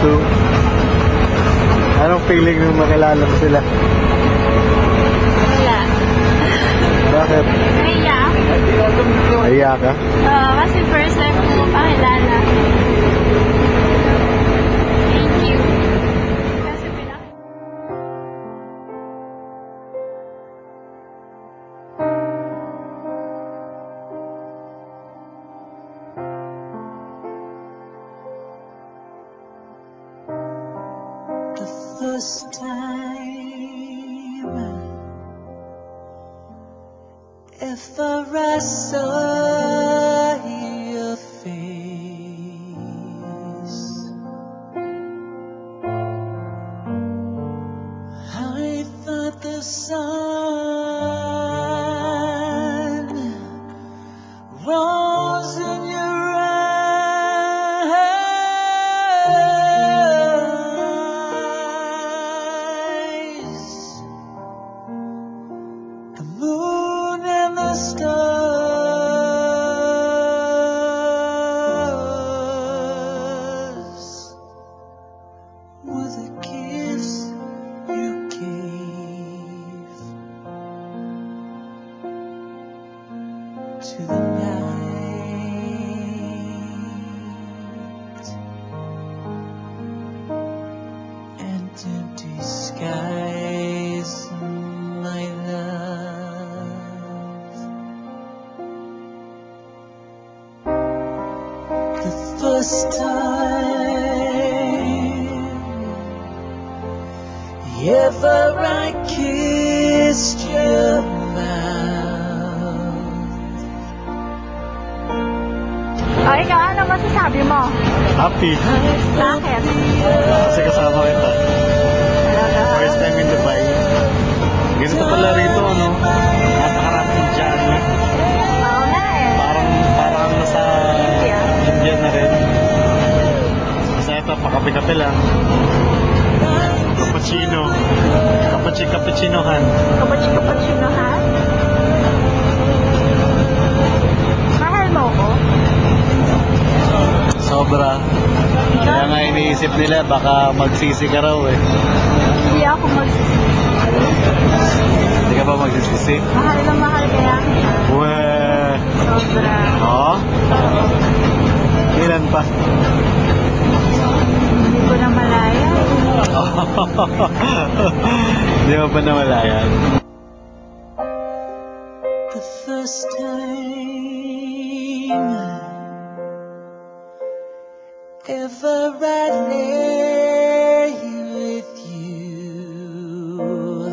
two. Anong feeling nung makilala mo sila? Wala. Bakit? Naiya. Naiya ka? Kasi first time ko pakilala. Thank you. Kasi first time ever I saw your face, I thought the sun rose in your eyes, the moon and the stars were the gifts you gave to the night, and empty skies, my love. The first time ever I kissed your mouth. Ay, ikaw, ano masasabi mo? Happy. Bakit? Kasi kasama kita. Talaga? First time in Dubai. Ganito pala rito, ano? Napakaraming dyan. Oo nga eh. Parang nasa India. India na rin. Basta ito, pakape-kape lang. Cappuccino. Cappuccinohan. Cappuccino ha? Mahal mo ko? Sobra. Kaya nga iniisip nila, baka magsisi ka raw eh. Hindi ako magsisisi. Hindi ka ba magsisisi? Mahal na mahal kaya kita. Weh. Sobra. Oo? Ilan pa? Hindi ko na malaya. Hindi mo pa namalayan? The first time ever I lay with you,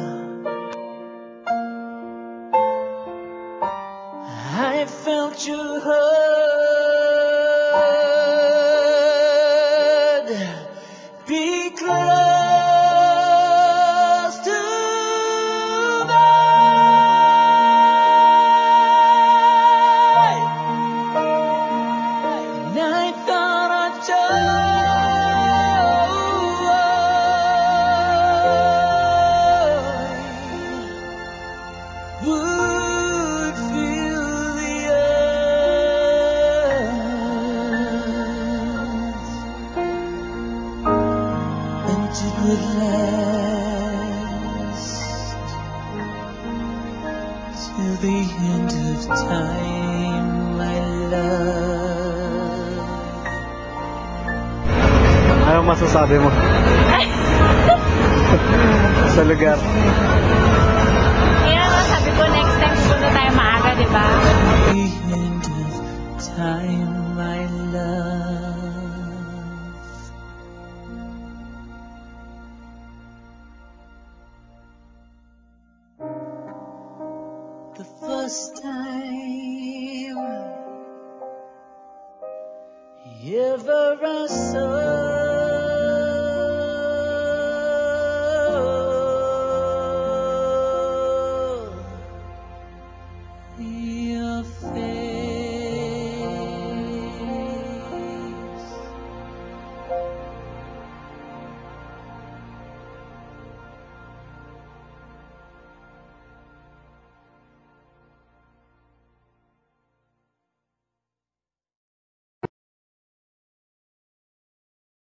I felt your heart be close to mine, and I thought I would fill the earth, and it would last till the end of time, my love. Anong masasabi mo? Sa lugar. Kaya nga sabi ko next time pupunta tayo maaga, di ba? The end of time, my love. The first time ever I saw